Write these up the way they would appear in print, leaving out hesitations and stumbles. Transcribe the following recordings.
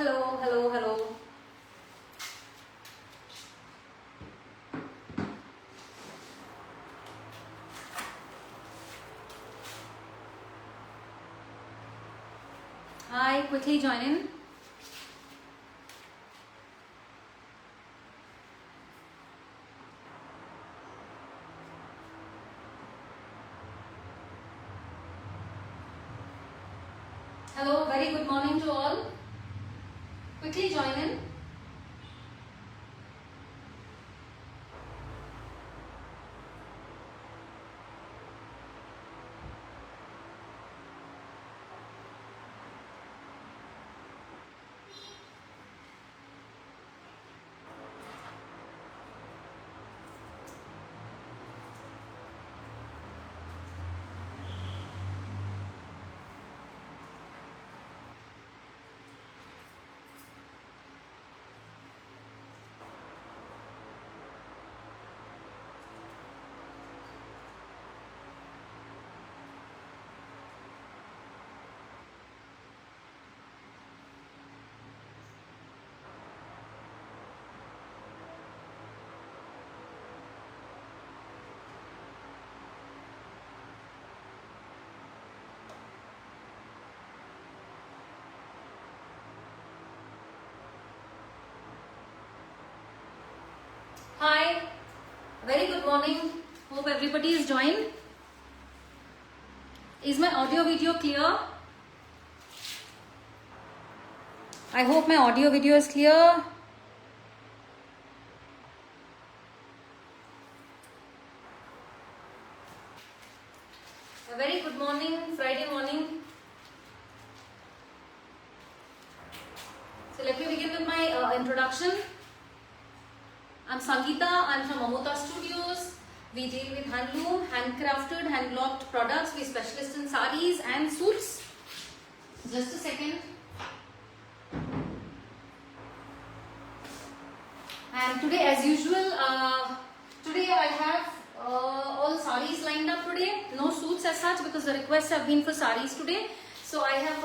Hello, hello, hello. Hi, quickly join in. Hello, very good morning to all. Quickly join in. Hi, very good morning. Hope everybody is joined. Is my audio video clear? I hope my audio video is clear. A very good morning, Friday morning. So let me begin with my introduction. I'm Sangeeta. I'm from Amotha Studioz. We deal with handloom, handcrafted, hand-blocked products. We specialize in sarees and suits. Just a second. And today, as usual, today I have all sarees lined up today. No suits as such because the requests have been for sarees today. So I have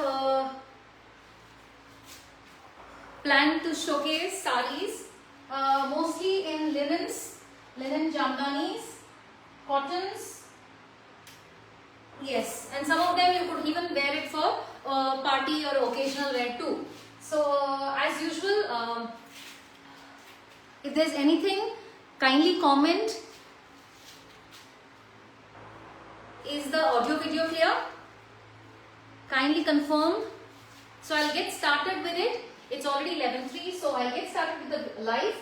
planned to showcase sarees. Mostly in linens, linen jamdanis, cottons, yes, and some of them you could even wear it for party or occasional wear too. So as usual, if there's anything, kindly comment. Is the audio video clear? Kindly confirm. So I'll get started with it. It's already 11:03, so I'll get started with the live.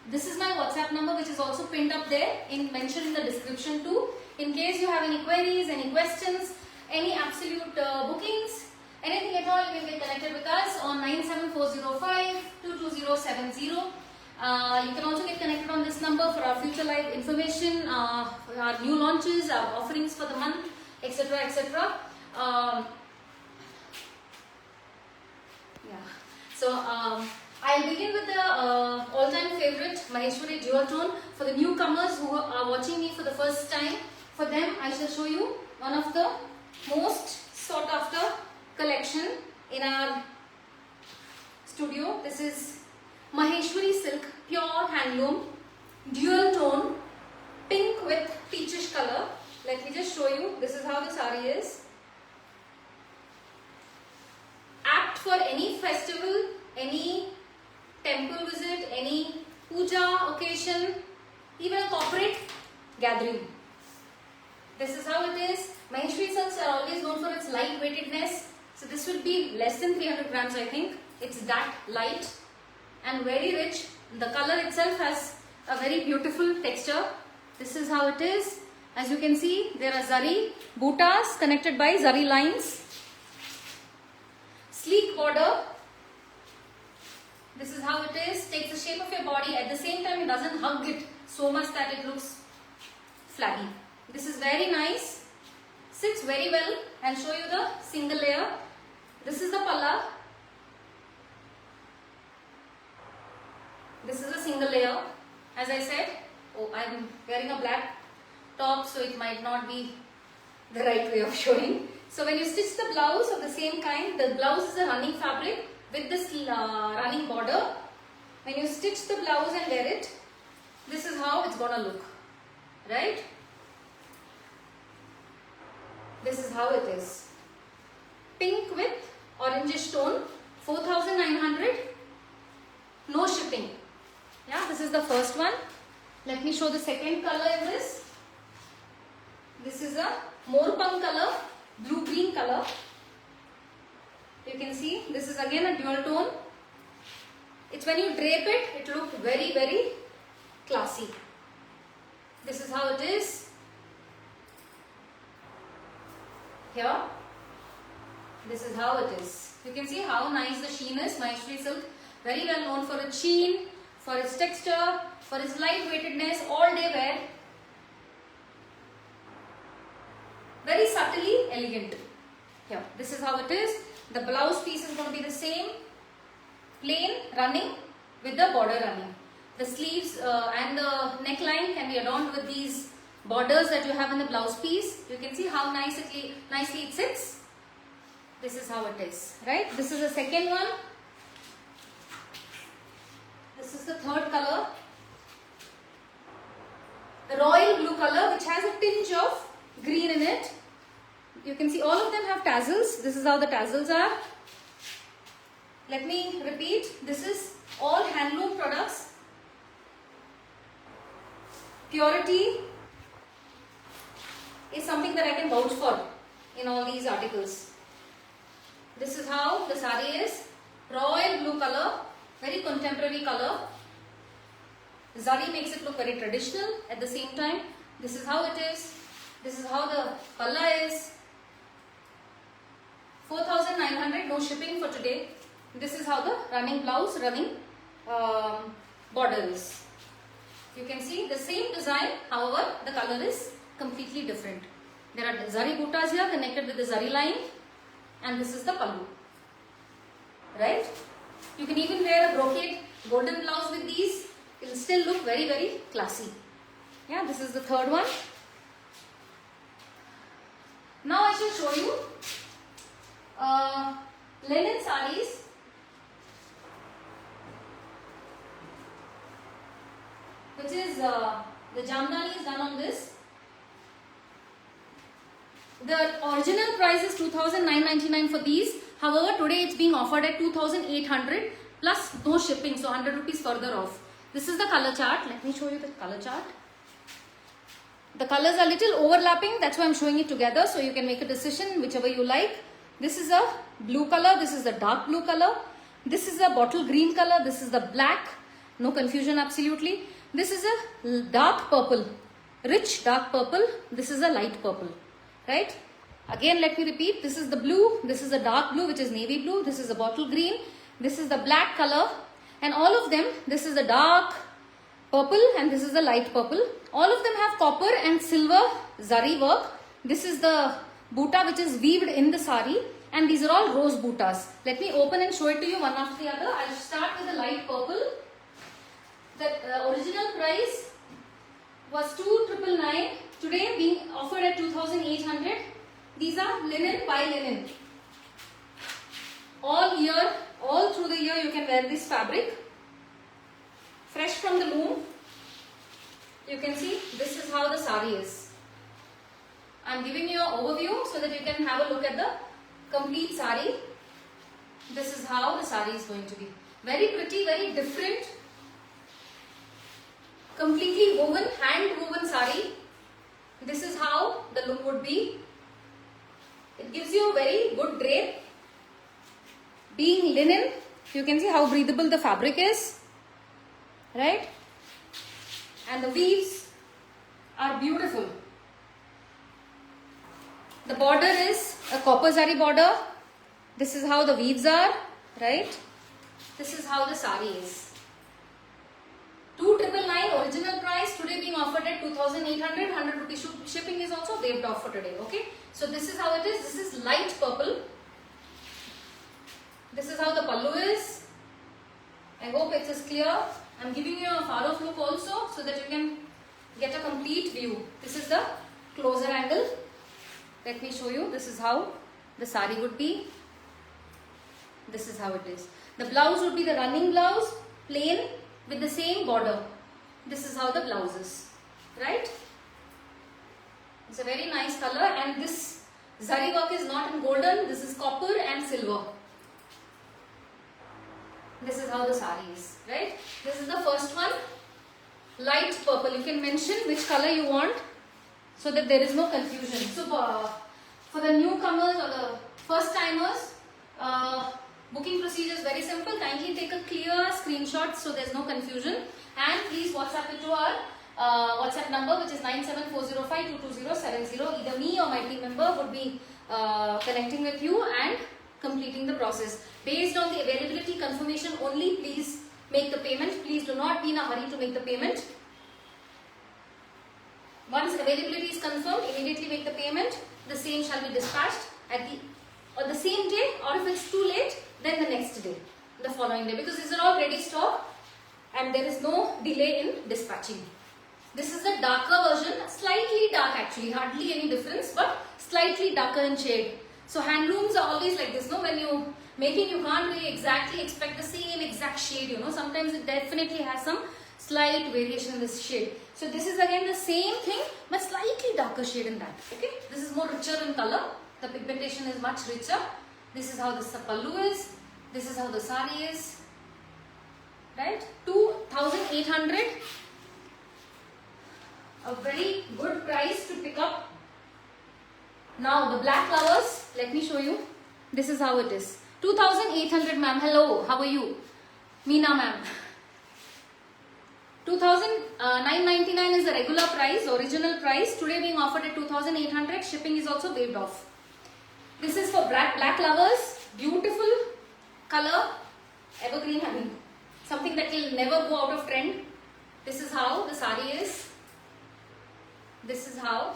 This is my WhatsApp number, which is also pinned up there, mentioned in the description too. In case you have any queries, any questions, any absolute bookings, anything at all, you can get connected with us on 97405-22070. You can also get connected on this number for our future live information, our new launches, our offerings for the month, etc. etc. Yeah. So I'll begin with the all-time favorite Maheshwari dual tone. For the newcomers who are watching me for the first time, for them I shall show you one of the most sought after collection in our studio. This is Maheshwari silk, pure handloom, dual tone, pink with peachish color. Let me just show you. This is how the saree is. Apt for any festival, any temple visit, any puja occasion, even a corporate gathering. This is how it is. Maheshwari silks are always known for its lightweightedness. So this would be less than 300 grams, I think. It's that light and very rich. The color itself has a very beautiful texture. This is how it is. As you can see, there are zari buttas connected by zari lines. Sleek border. This is how it is. Takes the shape of your body. At the same time, it doesn't hug it so much that it looks flaggy. This is very nice. Sits very well. And show you the single layer. This is the palla. This is a single layer. As I said, I'm wearing a black top, so it might not be the right way of showing. So when you stitch the blouse of the same kind, the blouse is a running fabric with this running border. When you stitch the blouse and wear it, this is how it's gonna look, right? This is how it is. Pink with orangish tone, 4,900, no shipping. Yeah, this is the first one. Let me show the second color in this. This is a morpang color, blue-green color. You can see this is again a dual tone. It's when you drape it, it looks very, very classy. This is how it is. Here, this is how it is. You can see how nice the sheen is. Maheshwari silk, very well known for its sheen, for its texture, for its lightweightedness, all day wear. Very subtly elegant. Here, this is how it is. The blouse piece is going to be the same, plain running with the border running. The sleeves and the neckline can be adorned with these borders that you have in the blouse piece. You can see how nicely it sits. This is how it is, right? This is the second one. This is the third color. The royal blue color, which has a tinge of green in it. You can see all of them have tassels. This is how the tassels are. Let me repeat. This is all handloom products. Purity is something that I can vouch for in all these articles. This is how the saree is. Royal blue color, very contemporary color. Zari makes it look very traditional at the same time. This is how it is. This is how the palla is. 4,900, no shipping for today. This is how the running blouse, running border is. You can see the same design, however, the color is completely different. There are zari buttas here connected with the zari line, and this is the pallu. Right? You can even wear a brocade golden blouse with these. It will still look very, very classy. Yeah, this is the third one. Now I shall show you linen sarees. Which is the jamdani is done on this. The original price is 2,999 for these. However, today it's being offered at 2,800 plus no shipping, so 100 rupees further off. This is the color chart. Let me show you the color chart. The colors are little overlapping, that's why I'm showing it together, so you can make a decision whichever you like. This is a blue color, this is a dark blue color, this is a bottle green color, this is the black, no confusion absolutely. This is a dark purple, rich dark purple, this is a light purple, right? Again, let me repeat, this is the blue, this is the dark blue, which is navy blue, this is the bottle green, this is the black color, and all of them, this is the dark purple and this is the light purple. All of them have copper and silver zari work. This is the buta which is weaved in the sari, and these are all rose butas. Let me open and show it to you one after the other. I'll start with the light purple. The original price was 2,999, today being offered at 2,800. These are linen by linen. All year, all through the year you can wear this fabric. Fresh from the loom. You can see this is how the sari is. I am giving you an overview so that you can have a look at the complete sari. This is how the sari is going to be. Very pretty, very different. Completely woven, hand woven sari. This is how the look would be. It gives you a very good drape. Being linen, you can see how breathable the fabric is. Right? And the weaves are beautiful. The border is a copper zari border. This is how the weaves are, right? This is how the sari is. 2,999 original price, today being offered at 2,800. 100 rupees shipping is also waived off for today. Okay, so this is how it is. This is light purple. This is how the pallu is. I hope it is clear. I'm giving you a far off look also so that you can get a complete view. This is the closer angle. Let me show you. This is how the sari would be. This is how it is. The blouse would be the running blouse, plain with the same border. This is how the blouse is, right? It's a very nice color, and this zari work is not in golden, this is copper and silver. This is how the sari is, right? This is the first one, light purple. You can mention which color you want so that there is no confusion. So for the newcomers or the first timers, booking procedure is very simple. Kindly take a clear screenshot so there is no confusion, and please WhatsApp it to our WhatsApp number, which is 974052270. Either me or my team member would be connecting with you and completing the process. Based on the availability confirmation only, please make the payment. Please do not be in a hurry to make the payment. Once availability is confirmed, immediately make the payment. The same shall be dispatched on the same day, or if it's too late, then the next day, the following day, because these are all ready stock and there is no delay in dispatching. This is the darker version, slightly dark actually, hardly any difference, but slightly darker in shade. So handlooms are always like this, no? When you making, you can't really exactly expect the same exact shade, you know. Sometimes it definitely has some slight variation in this shade. So this is again the same thing, but slightly darker shade in that. Okay, this is more richer in color. The pigmentation is much richer. This is how the pallu is. This is how the sari is. Right, 2,800. A very good price to pick up. Now the black flowers, let me show you. This is how it is. 2,800, ma'am. Hello, how are you? Meena, ma'am. 2,999 is the regular price, original price. Today being offered at 2,800. Shipping is also waived off. This is for black lovers. Beautiful color, evergreen honey. Something that will never go out of trend. This is how the sari is. This is how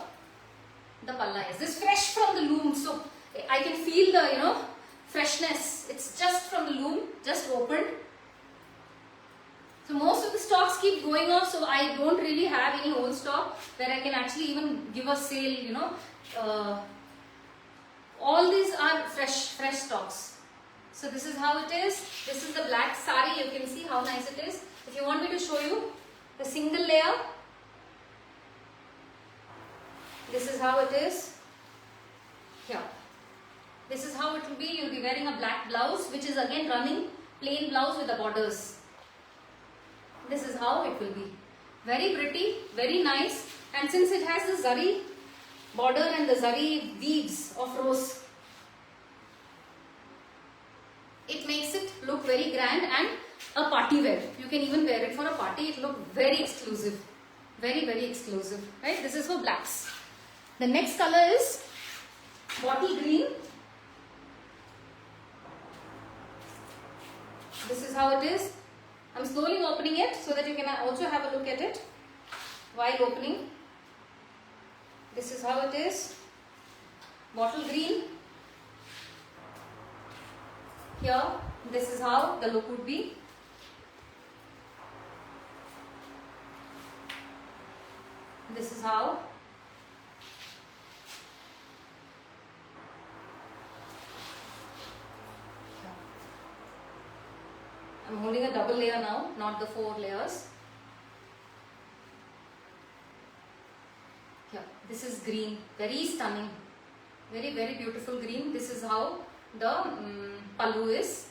the palla is. This is fresh from the loom, so I can feel the freshness. It's just from the loom, just opened. So most of the stocks keep going off, so I don't really have any old stock where I can actually even give a sale. All these are fresh stocks. So this is how it is. This is the black sari. You can see how nice it is. If you want me to show you the single layer, this is how it is. Here. This is how it will be. You will be wearing a black blouse, which is again running plain blouse with the borders. This is how it will be. Very pretty, very nice. And since it has the zari border and the zari weaves of rose, it makes it look very grand and a party wear. You can even wear it for a party. It looks very exclusive. Very, very exclusive. Right? This is for blacks. The next color is bottle green. This is how it is. I'm slowly opening it so that you can also have a look at it while opening. This is how it is. Bottle green. Here, this is how the look would be. This is how. I'm holding a double layer now, not the 4 layers. Here, this is green, very stunning, very, very beautiful green. This is how the pallu is.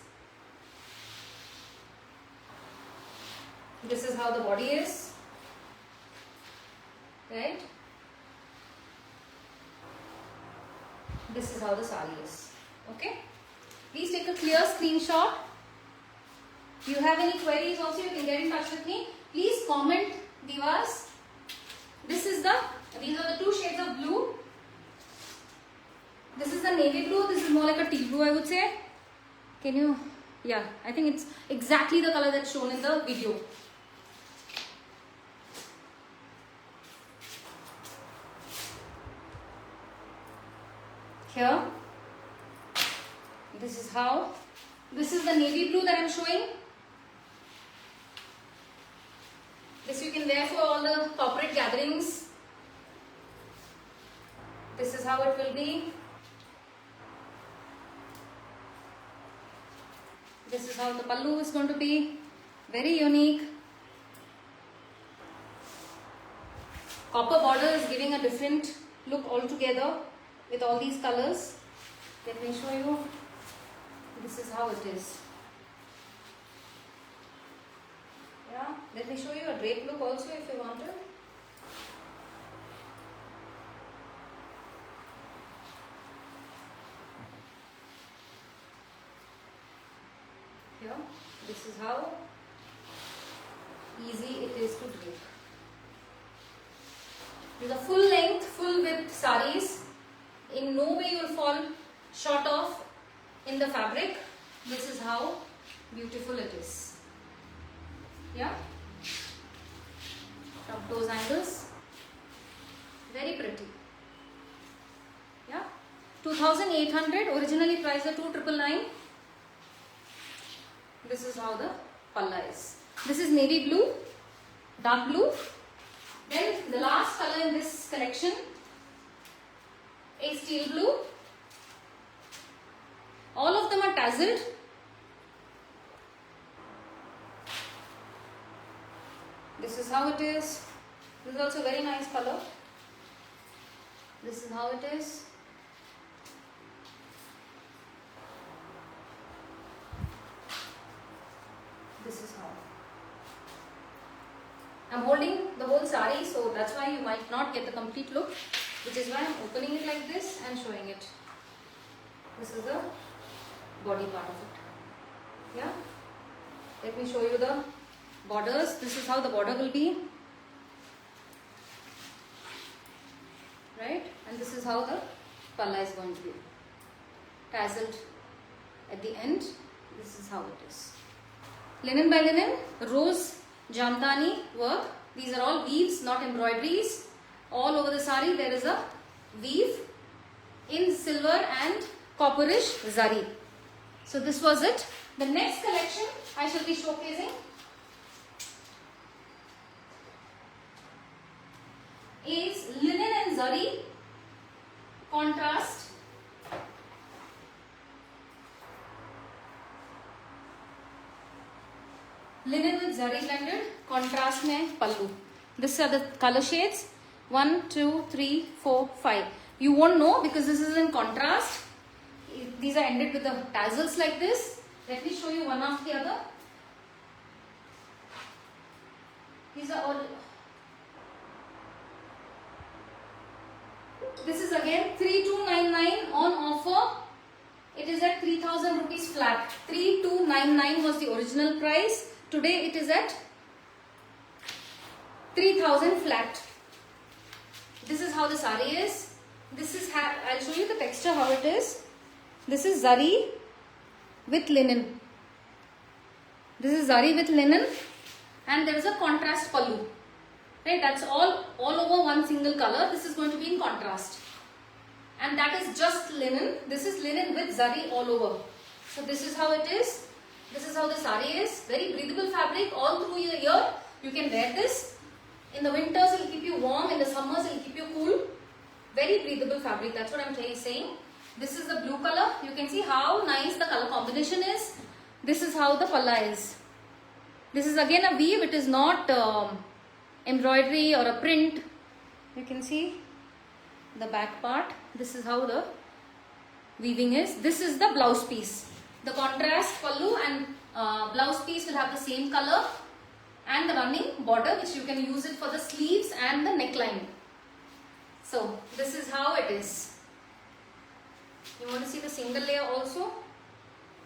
This is how the body is, right? This is how the sari is. Okay, please take a clear screenshot. If you have any queries also, you can get in touch with me. Please comment, divas. These are the 2 shades of blue. This is the navy blue. This is more like a tea blue, I would say. Can you? Yeah, I think it's exactly the color that's shown in the video. Here, this is how. This is the navy blue that I'm showing. This you can wear for all the corporate gatherings. This is how it will be. This is how the pallu is going to be. Very unique. Copper border is giving a different look altogether with all these colors. Let me show you. This is how it is. Yeah, let me show you a drape look also if you want to. Here, this is how easy it is to drape. These are full length, full width sarees. In no way you will fall short of in the fabric. This is how beautiful it is. Yeah, from those angles, very pretty. Yeah, 2,800, originally priced at 2,999. This is how the palla is. This is navy blue, dark blue. Then the last color in this collection is steel blue. All of them are tasselled. This is how it is. This is also a very nice color. This is how it is. This is how. I'm holding the whole sari, so that's why you might not get the complete look, which is why I'm opening it like this and showing it. This is the body part of it. Yeah. Let me show you the borders. This is how the border will be. Right? And this is how the palla is going to be. Tasselled at the end. This is how it is. Linen by linen, rose jamdani work. These are all weaves, not embroideries. All over the sari there is a weave in silver and copperish zari. So this was it. The next collection I shall be showcasing is linen and zari contrast. Linen with zari blended, contrast mein pallu. These are the color shades. 1, 2, 3, 4, 5. You won't know because this is in contrast. These are ended with the tassels like this. Let me show you one after the other. These are all. This is again 3,299 on offer. It is at 3,000 rupees flat. 3,299 was the original price. Today it is at 3,000 flat. This is how the sari is. This is I'll show you the texture how it is. This is zari with linen. This is zari with linen, and there is a contrast pallu. Right, that's all over one single color. This is going to be in contrast, and that is just linen. This is linen with zari all over. So this is how it is. This is how the sari is. Very breathable fabric all through the year. You can wear this. In the winters it will keep you warm. In the summers it will keep you cool. Very breathable fabric. That's what I'm saying. This is the blue color. You can see how nice the color combination is. This is how the palla is. This is again a weave. It is not embroidery or a print. You can see the back part. This is how the weaving is. This is the blouse piece. The contrast pallu and blouse piece will have the same color and the running border, which you can use it for the sleeves and the neckline. So this is how it is. You want to see the single layer also?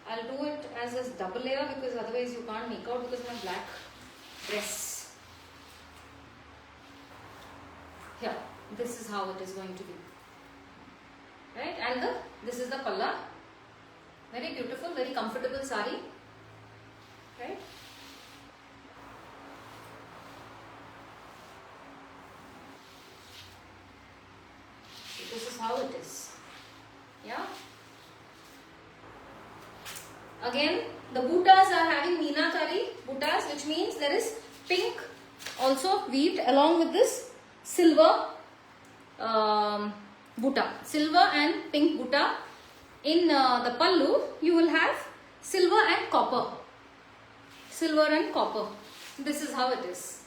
I'll do it as a double layer because otherwise you can't make out because of my black dress. Here, this is how it is going to be. Right, and this is the palla. Very beautiful, very comfortable sari. Right. So this is how it is. Yeah. Again, the buttas are having meenakari buttas, which means there is pink also weaved along with this silver butta. Silver and pink butta. In the pallu, you will have silver and copper. Silver and copper. This is how it is.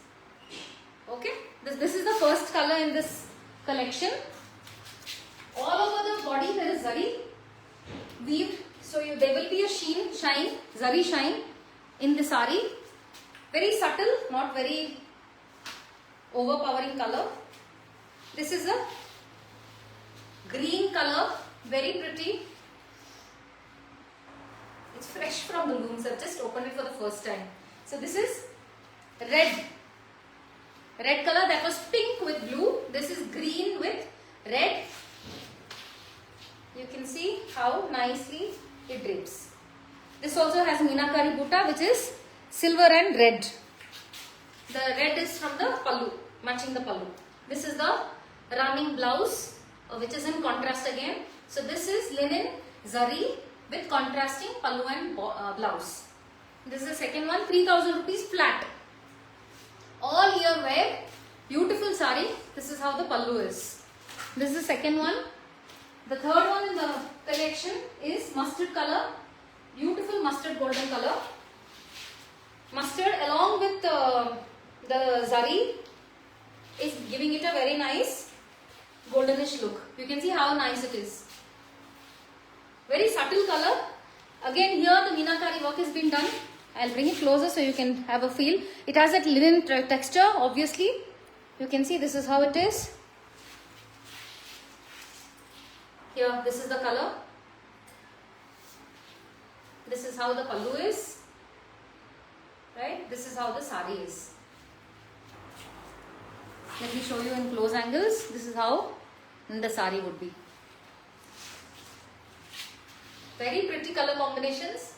Okay. This is the first color in this collection. All over the body there is zari weaved. So there will be a shine, zari shine in the sari. Very subtle, not very overpowering color. This is a green color, very pretty. It's fresh from the looms. I've just opened it for the first time. So this is red. Red color, that was pink with blue. This is green with red. You can see how nicely it drapes. This also has meenakari butta, which is silver and red. The red is from the pallu, matching the pallu. This is the running blouse, which is in contrast again. So this is linen zari with contrasting pallu and blouse. This is the second one, 3,000 rupees flat. All year wear, beautiful sari. This is how the pallu is. This is the second one. The third one in the collection is mustard color, beautiful mustard golden color. Mustard along with the zari is giving it a very nice goldenish look. You can see how nice it is. Very subtle color. Again here the meenakari work has been done. I'll bring it closer so you can have a feel. It has that linen texture, obviously. You can see this is how it is. Here, this is the color. This is how the pallu is. Right? This is how the sari is. Let me show you in close angles. This is how the sari would be. Very pretty color combinations.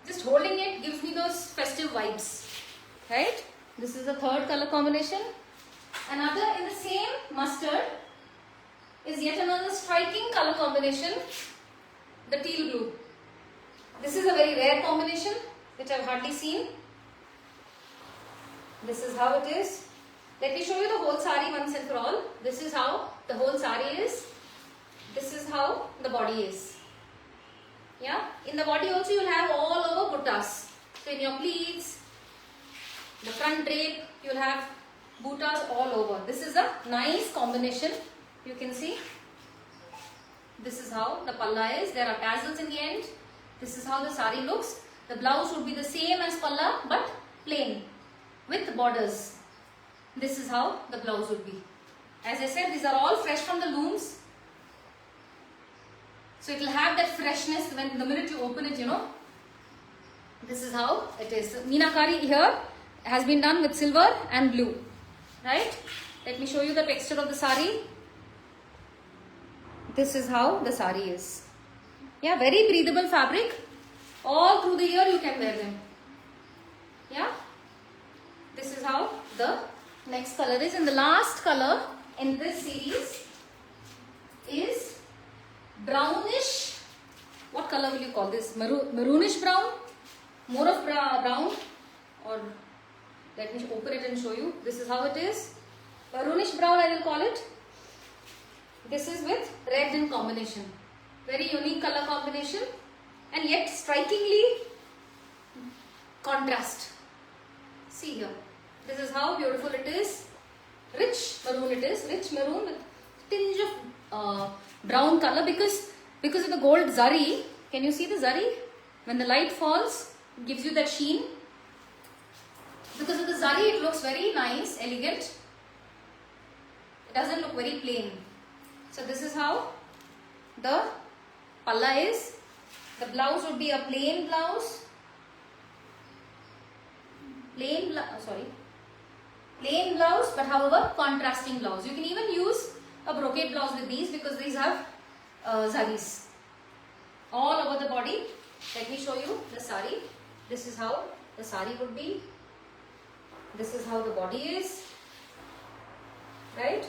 Just holding it gives me those festive vibes. Right? This is the third color combination. Another in the same mustard is yet another striking color combination, the teal blue. This is a very rare combination which I've hardly seen. This is how it is. Let me show you the whole sari once and for all. This is how the whole sari is. This is how the body is. Yeah, in the body also you will have all over buttas. So in your pleats, the front drape, you will have buttas all over. This is a nice combination. You can see. This is how the palla is. There are tassels in the end. This is how the sari looks. The blouse would be the same as palla but plain with borders. This is how the blouse would be. As I said, these are all fresh from the looms. So it will have that freshness when the minute you open it, you know. This is how it is. So meenakari here has been done with silver and blue. Right? Let me show you the texture of the sari. This is how the sari is. Yeah, very breathable fabric. All through the year you can wear them. Yeah. This is how the next color is. And the last color in this series is brownish. What color will you call this? Maroonish brown? More of brown? Or let me open it and show you. This is how it is. Maroonish brown I will call it. This is with red in combination. Very unique color combination and yet strikingly contrast. See here. This is how beautiful it is. Rich maroon it is. Rich maroon with tinge of brown color because of the gold zari. Can you see the zari? When the light falls, it gives you that sheen. Because of the zari, it looks very nice, elegant. It doesn't look very plain. So this is how the palla is. The blouse would be a plain blouse. Plain blouse, but however contrasting blouse. You can even use a brocade blouse with these because these have zaris all over the body. Let me show you the sari. This is how the sari would be. This is how the body is. Right?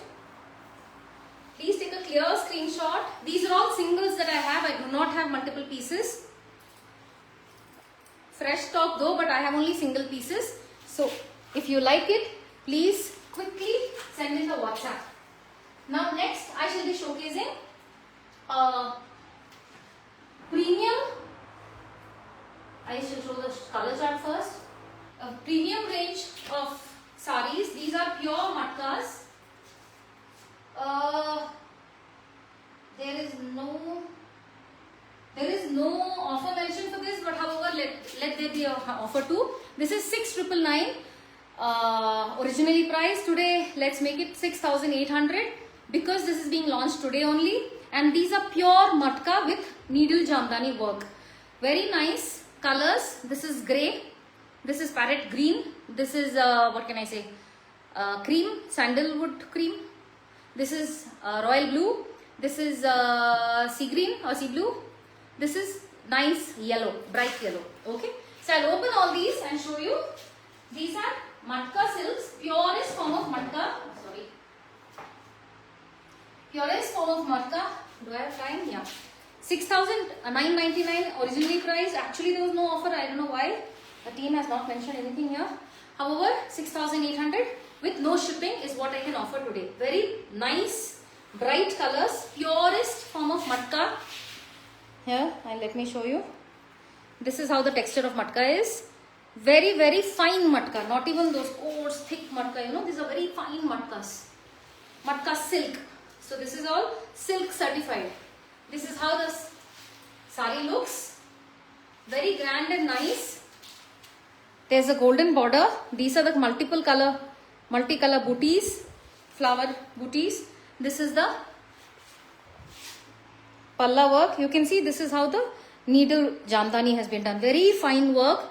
Please take a clear screenshot. These are all singles that I have. I do not have multiple pieces. Fresh stock though, but I have only single pieces. So if you like it, please quickly send in the WhatsApp. Now next I shall be showcasing Premium, I shall show the color chart first. A premium range of sarees. These are pure matkas. There is no offer mentioned for this, but however, let there be an offer too. This is 6,999. Originally priced. Today, let's make it 6,800 because this is being launched today only. And these are pure matka with needle jamdani work. Very nice colors. This is grey. This is parrot green. This is what can I say? Cream, sandalwood cream. This is royal blue. This is sea green or sea blue. This is nice yellow, bright yellow. Okay. So I'll open all these and show you. These are matka silks, purest form of matka. Sorry. Purest form of matka. Do I have time? Yeah. 6,999 originally priced. Actually, there was no offer. I don't know why. The team has not mentioned anything here. However, 6,800 with no shipping is what I can offer today. Very nice, bright colors, purest form of matka. Here, and let me show you. This is how the texture of matka is. Very, very fine matka. Not even those coarse, thick matka. You know, these are very fine matkas. Matka silk. So this is all silk certified. This is how the sari looks. Very grand and nice. There's a golden border. These are the multicolor booties, flower booties. This is the palla work. You can see this is how the needle jamdani has been done. Very fine work.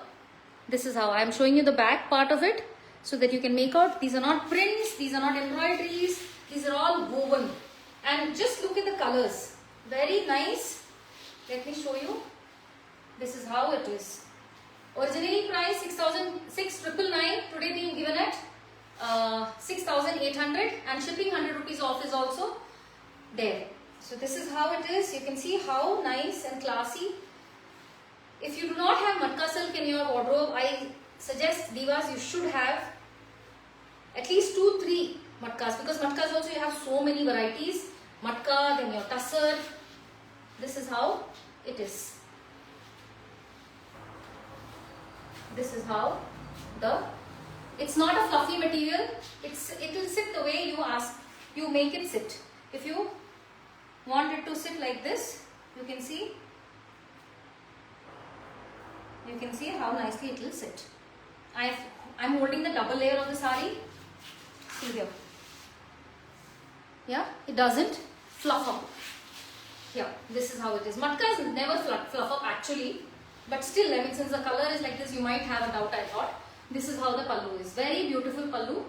This is how I am showing you the back part of it so that you can make out. These are not prints. These are not embroideries. These are all woven. And just look at the colors. Very nice. Let me show you. This is how it is. Originally priced 6,999. Today being given at 6,800 and shipping 100 rupees off is also there. So this is how it is. You can see how nice and classy. If you do not have matka silk in your wardrobe, I suggest divas you should have at least 2-3 matkas, because matkas also you have so many varieties. Matka, then your tussar. This is how it is. This is how it's not a fluffy material. It will sit the way you ask. You make it sit. If you want it to sit like this, you can see how nicely it will sit. I'm holding the double layer of the sari. See here. Yeah, it doesn't fluff up. Yeah, this is how it is. Matkas never fluff up actually. But still, I mean, since the color is like this, you might have a doubt, I thought. This is how the pallu is. Very beautiful pallu.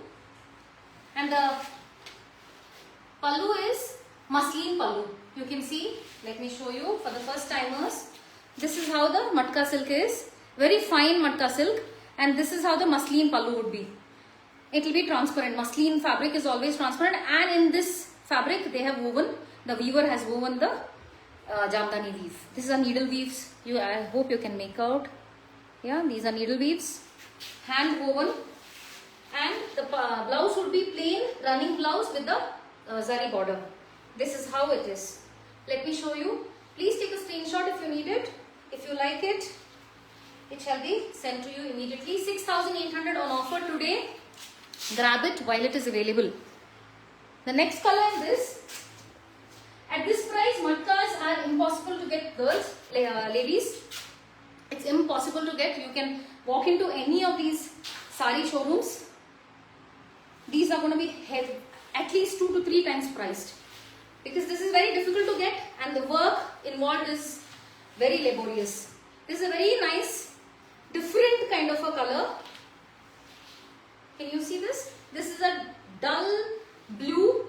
And the pallu is muslin pallu. You can see, let me show you for the first timers. This is how the matka silk is. Very fine matka silk. And this is how the muslin pallu would be. It will be transparent. Muslin fabric is always transparent. And in this fabric, they have woven, the weaver has woven the jamdani weave. These are needle weaves. I hope you can make out. Yeah, these are needle weaves, hand woven, and the blouse would be plain running blouse with the zari border. This is how it is. Let me show you. Please take a screenshot if you need it. If you like it, it shall be sent to you immediately. 6,800 on offer today. Grab it while it is available. The next color is this. At this price, matkas are impossible to get, girls, ladies. It's impossible to get. You can walk into any of these sari showrooms. These are going to be at least 2 to 3 times priced. Because this is very difficult to get and the work involved is very laborious. This is a very nice, different kind of a color. Can you see this? This is a dull blue.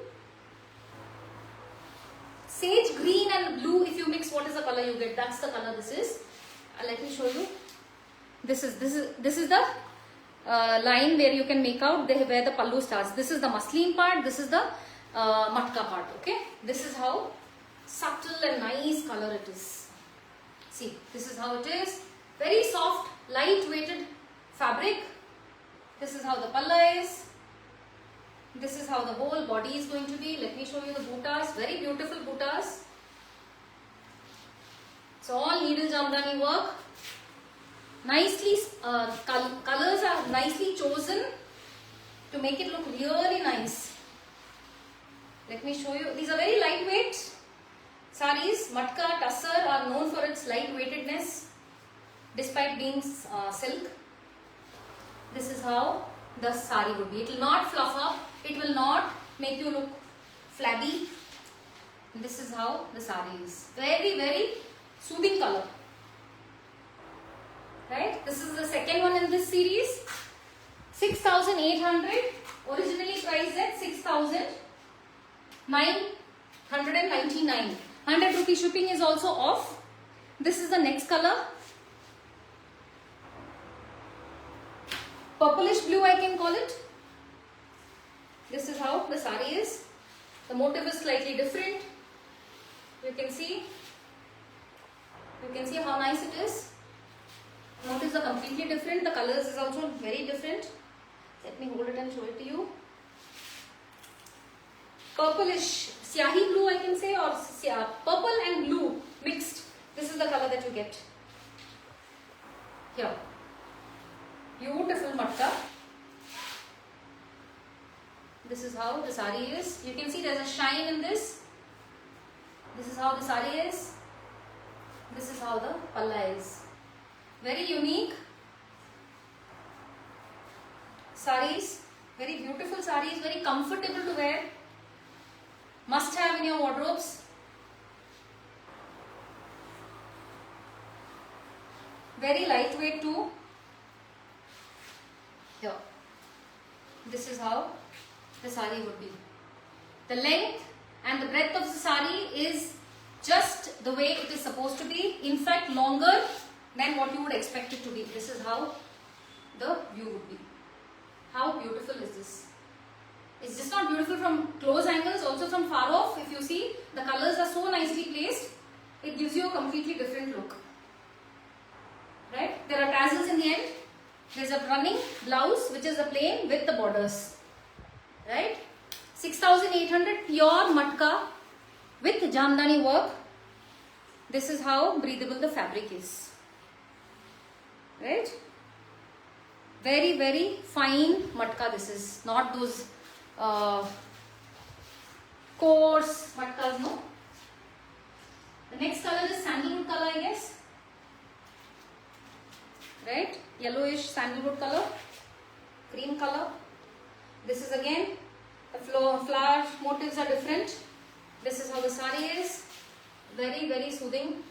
Sage green and blue, if you mix, what is the color you get? That's the color this is. Let me show you. This is the line where you can make out where the pallu starts. This is the muslin part. This is the matka part. Okay. This is how subtle and nice color it is. See, this is how it is. Very soft, light-weighted fabric. This is how the palla is. This is how the whole body is going to be. Let me show you the bootas. Very beautiful bootas. It's all needle jamdani work. Nicely, colors are nicely chosen to make it look really nice. Let me show you. These are very lightweight sarees. Matka, tussar are known for its lightweightedness despite being silk. This is how the saree would be. It will not fluff up. It will not make you look flabby. This is how the saree is. Very, very soothing color. Right? This is the second one in this series. 6,800. Originally priced at 6,999. 100 rupee shipping is also off. This is the next color. Purplish blue, I can call it. This is how the saree is. The motif is slightly different. You can see how nice it is. The motifs are completely different. The colors is also very different. Let me hold it and show it to you. Purplish, syahi blue I can say, or purple and blue mixed. This is the color that you get. Here. Beautiful matka. This is how the saree is. You can see there's a shine in this. This is how the saree is. This is how the palla is. Very unique sarees. Very beautiful sarees. Very comfortable to wear. Must have in your wardrobes. Very lightweight too. Here. This is how the saree would be. The length and the breadth of the saree is just the way it is supposed to be. In fact, longer than what you would expect it to be. This is how the view would be. How beautiful is this? It's just not beautiful from close angles, also from far off. If you see, the colors are so nicely placed, it gives you a completely different look. Right? There are tassels in the end. There's a running blouse which is a plain with the borders. Right? 6,800 pure matka with jamdani work. This is how breathable the fabric is. Right? Very, very fine matka this is. Not those coarse matkas, no. The next color is sandalwood color, I guess. Right? Yellowish sandalwood color. Cream color. This is again, the flower motifs are different. This is how the saree is. Very, very soothing.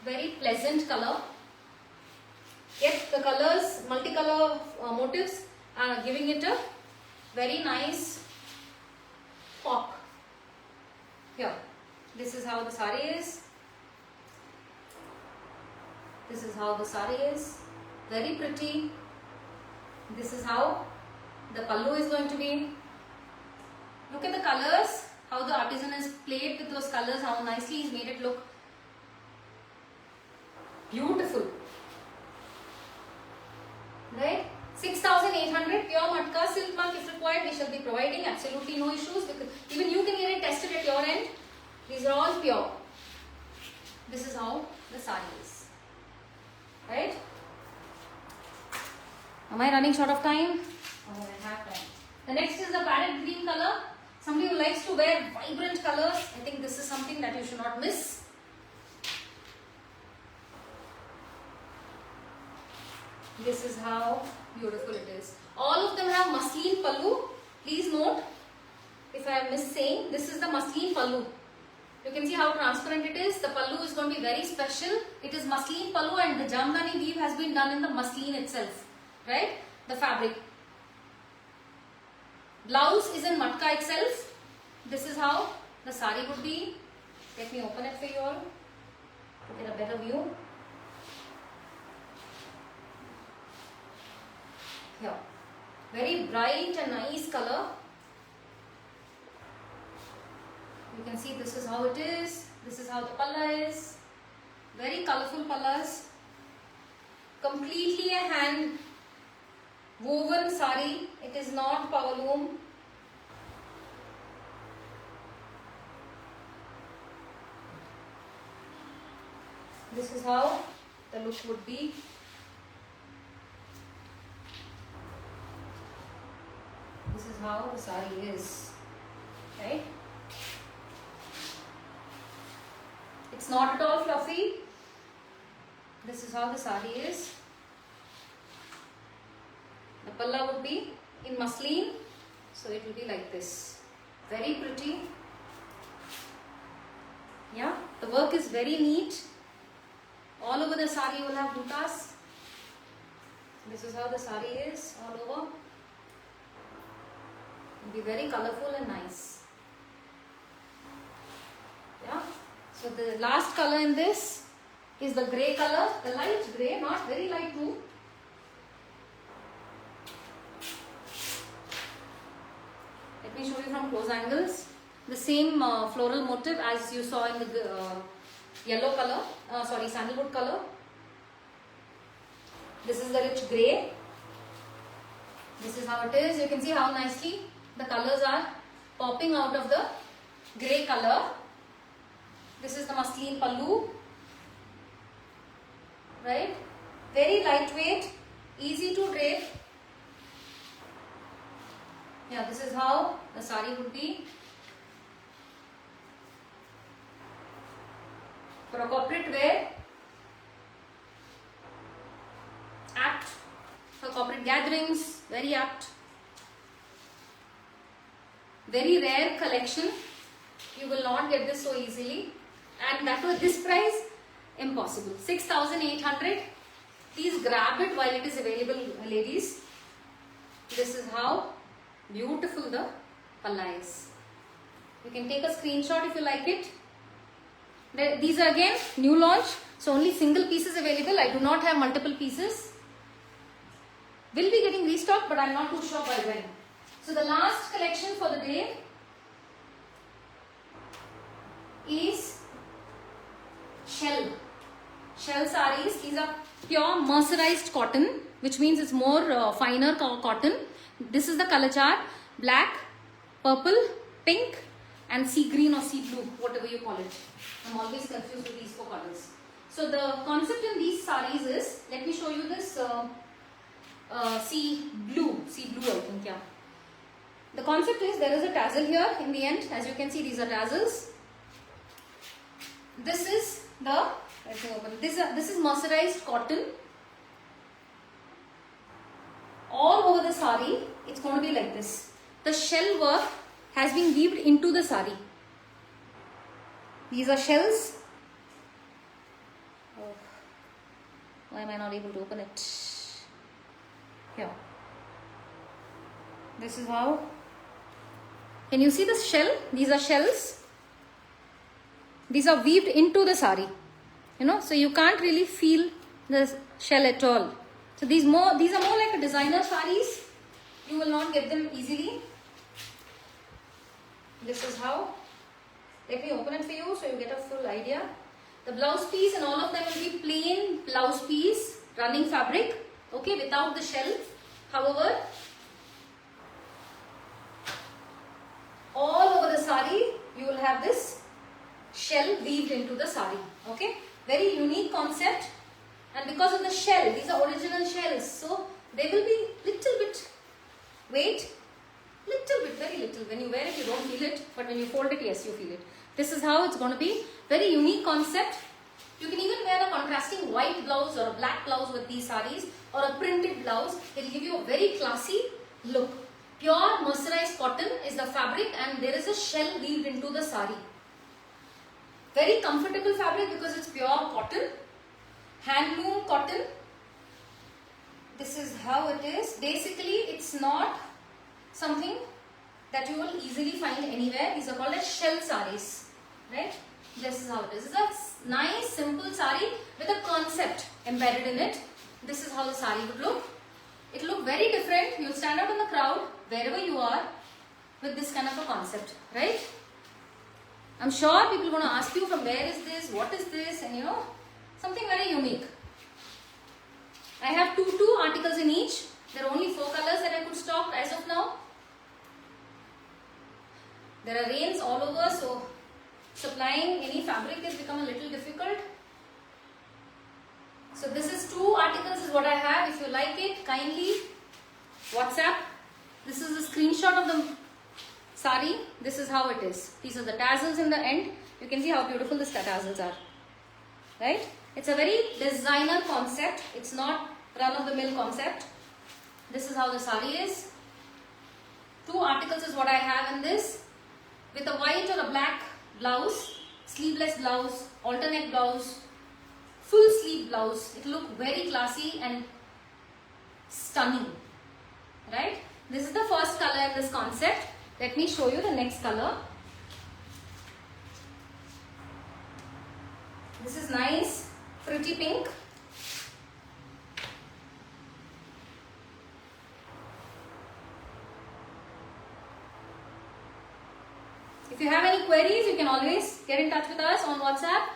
Very pleasant color. Yet the colors, multicolor motifs are giving it a very nice pop. Here, this is how the saree is. This is how the saree is. Very pretty. This is how the pallu is going to be. Look at the colors, how the artisan has played with those colors, how nicely he's made it look beautiful. Right? 6,800 pure matka silk mark if required, we shall be providing. Absolutely no issues, because even you can get it tested at your end. These are all pure. This is how the saree is. Right? Am I running short of time? Oh, I have time. The next is the parrot green color. Somebody who likes to wear vibrant colors, I think this is something that you should not miss. This is how beautiful it is. All of them have muslin pallu. Please note, if I have missed saying, this is the muslin pallu. You can see how transparent it is. The pallu is going to be very special. It is muslin pallu and the jamdani weave has been done in the muslin itself. Right? The fabric. Blouse is in matka itself. This is how the saree would be. Let me open it for you all to get a better view. Here. Very bright and nice color. You can see this is how it is. This is how the palla is. Very colorful pallas. Completely a hand woven saree. It is not power loom. This is how the look would be. This is how the saree is, right? It's not at all fluffy. This is how the saree is. The palla would be in muslin, so it will be like this. Very pretty. Yeah, the work is very neat. All over the saree you will have buttas. This is how the saree is all over. It will be very colorful and nice. Yeah. So the last color in this is the grey color, the light grey, not very light too. Let me show you from close angles. The same floral motif as you saw in the yellow color, sandalwood color. This is the rich grey. This is how it is. You can see how nicely the colors are popping out of the grey color. This is the muslin pallu, right? Very lightweight, easy to drape. Yeah, this is how the saree would be. For a corporate wear, apt. For corporate gatherings, very apt. Very rare collection. You will not get this so easily. And that was this price, impossible. 6,800. Please grab it while it is available, ladies. This is how beautiful the palla is. You can take a screenshot if you like it. These are again new launch, so only single pieces available. I do not have multiple pieces. Will be getting restocked, but I am not too sure by when. So the last collection for the day is shell sarees. These are pure mercerized cotton, which means it's more finer cotton. This is the color chart: black, purple, pink, and sea green or sea blue, whatever you call it. I'm always confused with these four colors. So the concept in these sarees is, let me show you this sea blue, I think, yeah. The concept is there is a tassel here in the end. As you can see, these are tassels. This is the, let me open. This is mercerized cotton. All over the saree, it's going to be like this. The shell work has been weaved into the saree. These are shells. Oh, why am I not able to open it? Here. This is how. Can you see the shell? These are shells. These are weaved into the saree. You know, so you can't really feel the shell at all. So these are more like a designer sarees. You will not get them easily. This is how. Let me open it for you so you get a full idea. The blouse piece and all of them will be plain blouse piece, running fabric, okay, without the shell. However, all over the saree you will have this shell weaved into the saree, okay. Very unique concept, and because of the shell, these are original shells, so they will be little bit weight, little bit, very little. When you wear it, you don't feel it, but when you fold it, yes, you feel it. This is how it's going to be. Very unique concept. You can even wear a contrasting white blouse or a black blouse with these sarees, or a printed blouse. It will give you a very classy look. Pure mercerized cotton is the fabric, and there is a shell weaved into the saree. Very comfortable fabric because it's pure cotton, handloom cotton. This is how it is. Basically, it's not something that you will easily find anywhere. These are called as shell sarees, right? This is how it is. It's a nice simple saree with a concept embedded in it. This is how the saree would look. It will look very different. You'll stand out in the crowd wherever you are with this kind of a concept, right? I'm sure people are going to ask you from where is this, what is this, and you know, something very unique. I have two articles in each. There are only 4 colors that I could stock as of now. There are rains all over, so supplying any fabric has become a little difficult. So this is 2 articles is what I have. If you like it, kindly WhatsApp. This is a screenshot of the sari. This is how it is. These are the tassels in the end. You can see how beautiful the tassels are. Right? It's a very designer concept. It's not run-of-the-mill concept. This is how the sari is. 2 articles is what I have in this. With a white or a black blouse, sleeveless blouse, alternate blouse, full sleeve blouse. It will look very classy and stunning. Right? This is the first color in this concept. Let me show you the next color. This is nice, pretty pink. If you have any queries, you can always get in touch with us on WhatsApp.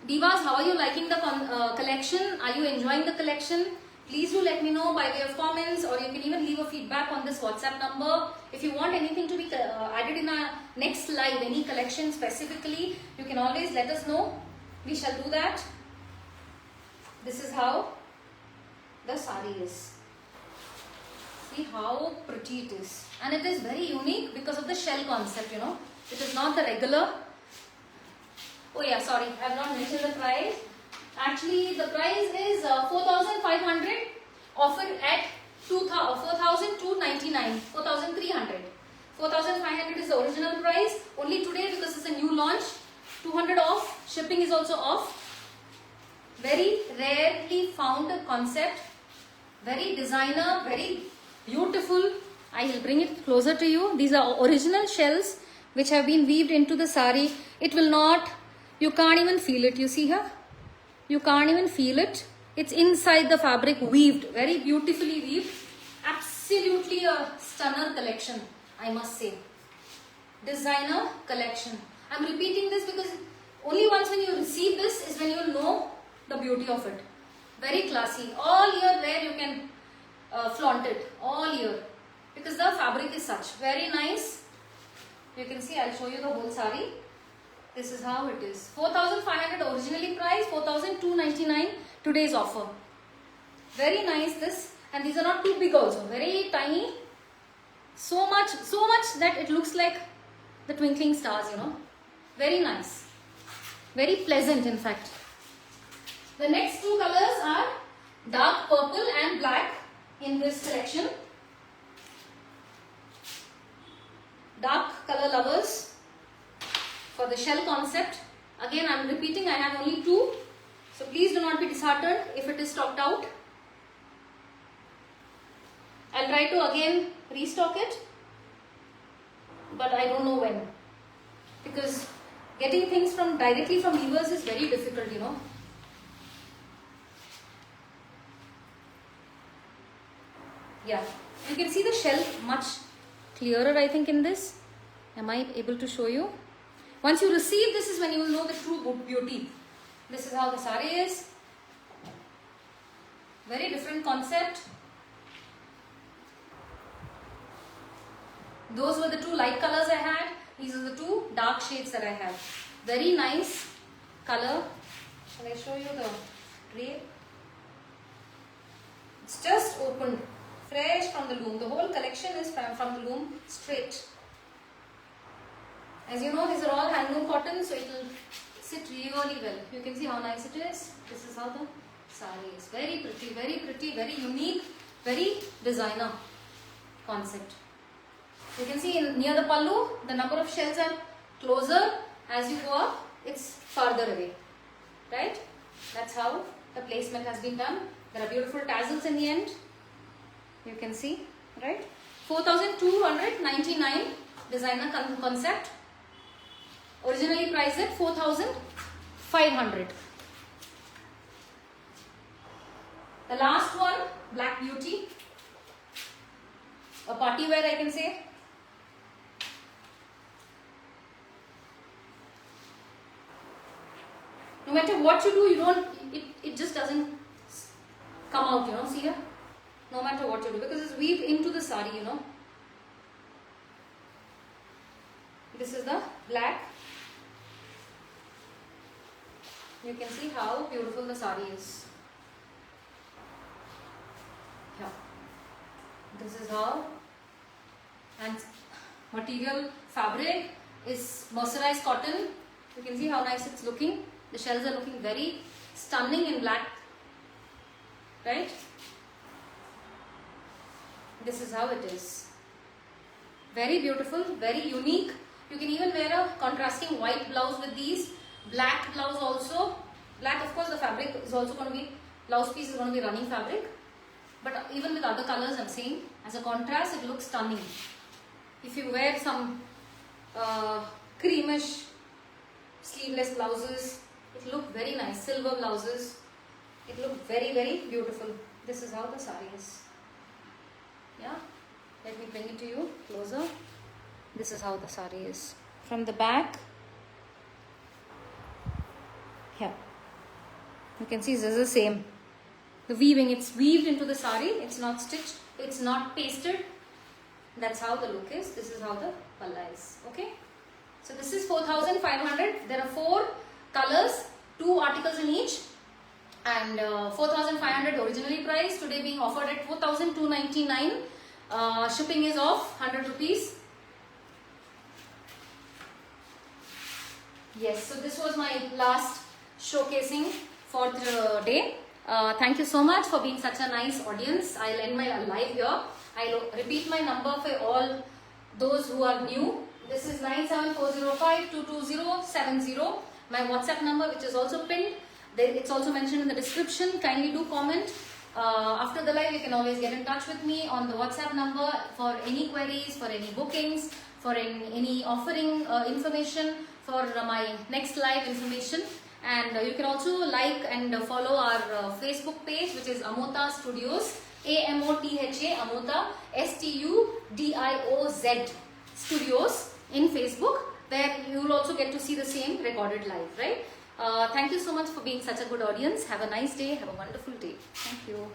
Divas, how are you liking the collection? Are you enjoying the collection? Please do let me know by way of comments, or you can even leave a feedback on this WhatsApp number. If you want anything to be added in our next live, any collection specifically, you can always let us know. We shall do that. This is how the sari is. See how pretty it is. And it is very unique because of the shell concept, you know. It is not the regular. Oh yeah, sorry, I have not mentioned the price. Actually, the price is 4,500, offered at 4,299, 4,300. 4,500 is the original price. Only today, because it's a new launch, 200 off. Shipping is also off. Very rarely found concept. Very designer, very beautiful. I will bring it closer to you. These are original shells which have been weaved into the sari. It will not, you can't even feel it. You see here? You can't even feel it. It's inside the fabric, weaved, very beautifully weaved. Absolutely a stunner collection, I must say. Designer collection. I'm repeating this because only once when you receive this is when you will know the beauty of it. Very classy. All year there you can flaunt it. All year. Because the fabric is such. Very nice. You can see, I'll show you the whole sari. This is how it is. 4,500 originally priced, 4,299 today's offer. Very nice this, and these are not too big also. Very tiny. So much that it looks like the twinkling stars, you know. Very nice. Very pleasant in fact. The next 2 colors are dark purple and black in this collection. Dark color lovers. For the shell concept, again I am repeating, I have only 2. So please do not be disheartened if it is stocked out. I'll try to again restock it, but I don't know when. Because getting things directly from weavers is very difficult, you know. Yeah, you can see the shell much clearer, I think, in this. Am I able to show you? Once you receive, this is when you will know the true beauty. This is how the sari is. Very different concept. Those were the 2 light colors I had. These are the 2 dark shades that I have. Very nice color. Shall I show you the drape? It's just opened. Fresh from the loom. The whole collection is from the loom straight. As you know, these are all handloom cotton, so it will sit really well. You can see how nice it is. This is how the sari is. Very pretty, very unique, very designer concept. You can see near the pallu, the number of shells are closer. As you go up, it's farther away. Right? That's how the placement has been done. There are beautiful tassels in the end. You can see, right? 4,299 designer concept. Originally priced at 4,500. The last one, Black Beauty. A party wear, I can say. No matter what you do, it just doesn't come out, you know. See here? No matter what you do, because it's weaved into the sari, you know. This is the black. You can see how beautiful the sari is. This is how. And material fabric is mercerized cotton. You can see how nice it's looking. The shells are looking very stunning in black, right? This is how it is. Very beautiful, very unique. You can even wear a contrasting white blouse with these. Black blouse also. Black, of course, the fabric is also going to be, blouse piece is going to be running fabric. But even with other colors, I'm saying, as a contrast, it looks stunning. If you wear some creamish sleeveless blouses, it look very nice. Silver blouses, it look very, very beautiful. This is how the saree is. Yeah, let me bring it to you closer. This is how the saree is. From the back, here, you can see this is the same. The weaving, it's weaved into the saree, it's not stitched, it's not pasted. That's how the look is. This is how the palla is. Okay. So this is 4,500. There are 4 colors, 2 articles in each, and 4,500 originally priced. Today being offered at 4,299. Shipping is of 100 rupees. Yes. So this was my last showcasing for the day. Thank you so much for being such a nice audience. I'll end my live here. I'll repeat my number for all those who are new. This is 974052270. My WhatsApp number, which is also pinned. It's also mentioned in the description. Kindly do comment. After the live, you can always get in touch with me on the WhatsApp number for any queries, for any bookings, for any offering information, for my next live information. And you can also like and follow our Facebook page, which is Amotha Studioz. AMOTHA, Amotha, STUDIOZ Studios in Facebook, where you will also get to see the same recorded live, right? Thank you so much for being such a good audience. Have a nice day. Have a wonderful day. Thank you.